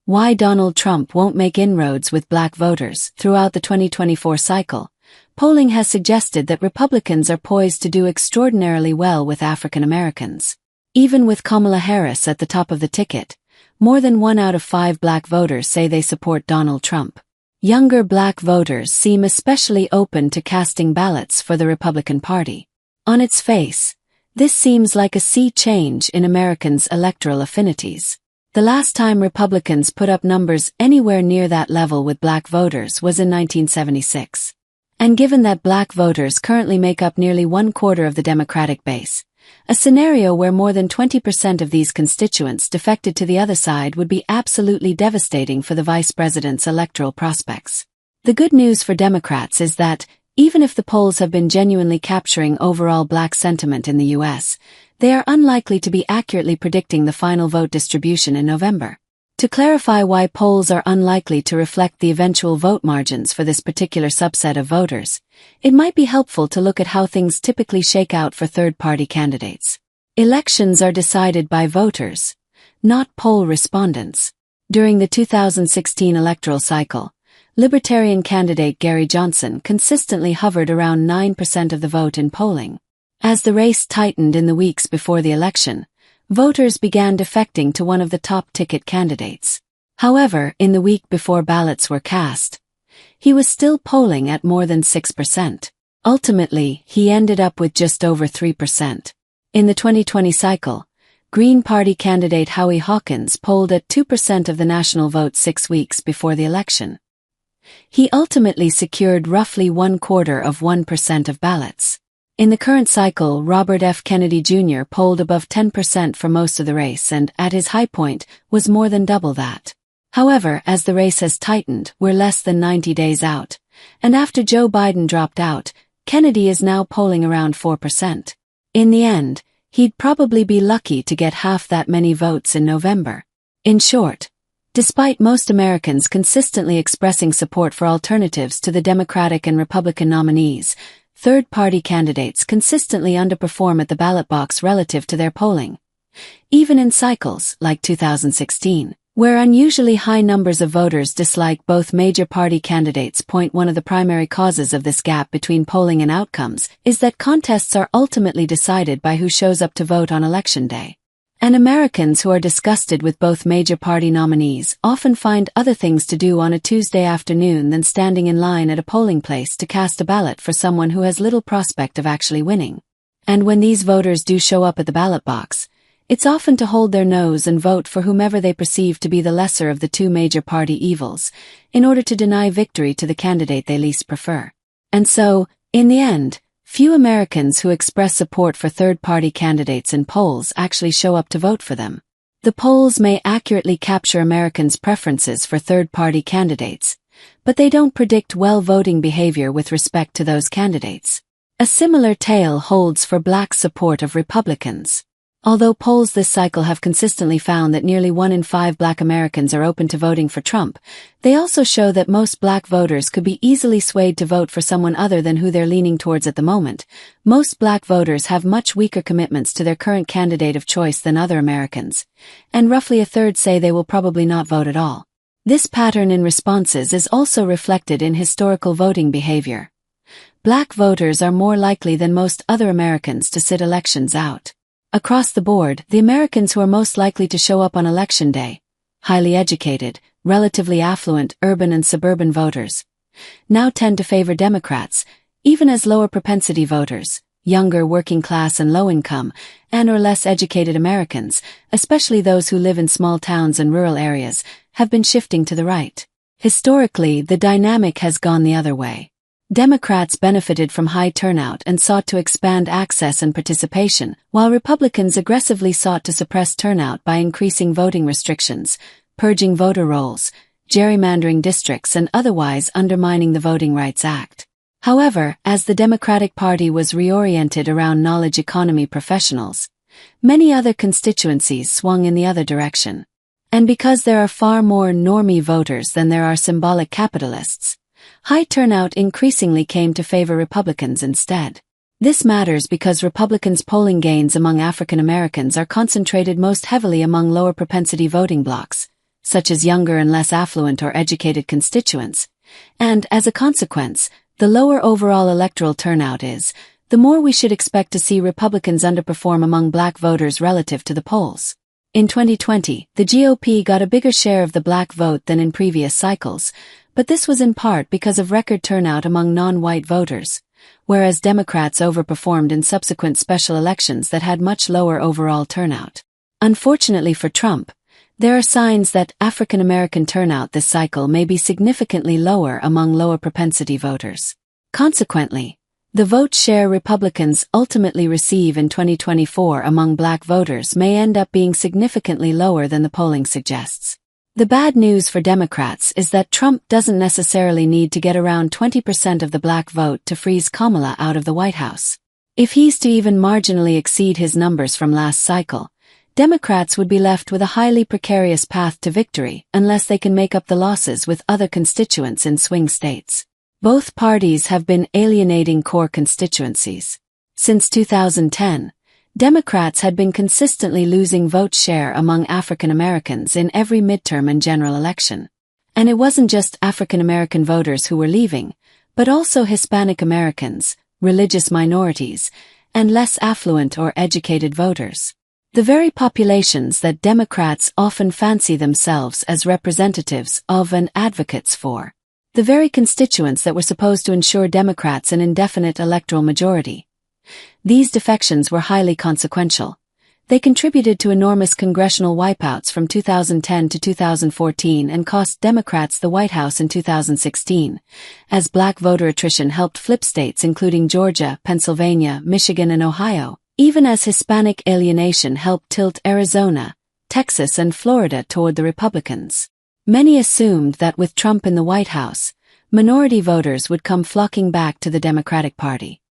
Why Donald Trump won't make inroads with black voters. Throughout the 2024 cycle, polling has suggested that Republicans are poised to do extraordinarily well with African Americans. Even with Kamala Harris at the top of the ticket, more than 1 out of 5 black voters say they support Donald Trump. Younger black voters seem especially open to casting ballots for the Republican Party. On its face, this seems like a sea change in Americans' electoral affinities. The last time Republicans put up numbers anywhere near that level with black voters was in 1976. And given that black voters currently make up nearly 1/4 of the Democratic base, a scenario where more than 20% of these constituents defected to the other side would be absolutely devastating for the vice president's electoral prospects. The good news for Democrats is that, even if the polls have been genuinely capturing overall black sentiment in the U.S., they are unlikely to be accurately predicting the final vote distribution in November. To clarify why polls are unlikely to reflect the eventual vote margins for this particular subset of voters, it might be helpful to look at how things typically shake out for third-party candidates. Elections are decided by voters, not poll respondents. During the 2016 electoral cycle, Libertarian candidate Gary Johnson consistently hovered around 9% of the vote in polling. As the race tightened in the weeks before the election, voters began defecting to one of the top ticket candidates. However, in the week before ballots were cast, he was still polling at more than 6%. Ultimately, he ended up with just over 3%. In the 2020 cycle, Green Party candidate Howie Hawkins polled at 2% of the national vote 6 weeks before the election. He ultimately secured roughly 1/4% of ballots. In the current cycle, Robert F. Kennedy Jr. polled above 10% for most of the race and, at his high point, was more than double that. However, as the race has tightened, we're less than 90 days out, and after Joe Biden dropped out, Kennedy is now polling around 4%. In the end, he'd probably be lucky to get half that many votes in November. In short, despite most Americans consistently expressing support for alternatives to the Democratic and Republican nominees, third-party candidates consistently underperform at the ballot box relative to their polling. Even in cycles like 2016, where unusually high numbers of voters dislike both major party candidates, one of the primary causes of this gap between polling and outcomes is that contests are ultimately decided by who shows up to vote on Election Day. And Americans who are disgusted with both major party nominees often find other things to do on a Tuesday afternoon than standing in line at a polling place to cast a ballot for someone who has little prospect of actually winning. And when these voters do show up at the ballot box, it's often to hold their nose and vote for whomever they perceive to be the lesser of the two major party evils, in order to deny victory to the candidate they least prefer. And so, in the end, few Americans who express support for third-party candidates in polls actually show up to vote for them. The polls may accurately capture Americans' preferences for third-party candidates, but they don't predict well voting behavior with respect to those candidates. A similar tale holds for black support of Republicans. Although polls this cycle have consistently found that nearly 1 in 5 black Americans are open to voting for Trump, they also show that most black voters could be easily swayed to vote for someone other than who they're leaning towards at the moment. Most black voters have much weaker commitments to their current candidate of choice than other Americans, and roughly a third say they will probably not vote at all. This pattern in responses is also reflected in historical voting behavior. Black voters are more likely than most other Americans to sit elections out. Across the board, the Americans who are most likely to show up on Election Day, highly educated, relatively affluent urban and suburban voters, now tend to favor Democrats, even as lower propensity voters, younger working class and low income, and or less educated Americans, especially those who live in small towns and rural areas, have been shifting to the right. Historically, the dynamic has gone the other way. Democrats benefited from high turnout and sought to expand access and participation, while Republicans aggressively sought to suppress turnout by increasing voting restrictions, purging voter rolls, gerrymandering districts, and otherwise undermining the Voting Rights Act. However, as the Democratic Party was reoriented around knowledge economy professionals, many other constituencies swung in the other direction. And because there are far more normie voters than there are symbolic capitalists, high turnout increasingly came to favor Republicans instead. This matters because Republicans' polling gains among African Americans are concentrated most heavily among lower propensity voting blocs, such as younger and less affluent or educated constituents, and, as a consequence, the lower overall electoral turnout is, the more we should expect to see Republicans underperform among black voters relative to the polls. In 2020, the GOP got a bigger share of the black vote than in previous cycles, but this was in part because of record turnout among non-white voters, whereas Democrats overperformed in subsequent special elections that had much lower overall turnout. Unfortunately for Trump, there are signs that African American turnout this cycle may be significantly lower among lower propensity voters. Consequently, the vote share Republicans ultimately receive in 2024 among black voters may end up being significantly lower than the polling suggests. The bad news for Democrats is that Trump doesn't necessarily need to get around 20% of the black vote to freeze Kamala out of the White House. If he's to even marginally exceed his numbers from last cycle, Democrats would be left with a highly precarious path to victory unless they can make up the losses with other constituents in swing states. Both parties have been alienating core constituencies. Since 2010, Democrats had been consistently losing vote share among African Americans in every midterm and general election. And it wasn't just African American voters who were leaving, but also Hispanic Americans, religious minorities, and less affluent or educated voters. The very populations that Democrats often fancy themselves as representatives of and advocates for. The very constituents that were supposed to ensure Democrats an indefinite electoral majority. These defections were highly consequential. They contributed to enormous congressional wipeouts from 2010 to 2014 and cost Democrats the White House in 2016, as black voter attrition helped flip states including Georgia, Pennsylvania, Michigan, and Ohio, even as Hispanic alienation helped tilt Arizona, Texas, and Florida toward the Republicans. Many assumed that with Trump in the White House, minority voters would come flocking back to the Democratic Party.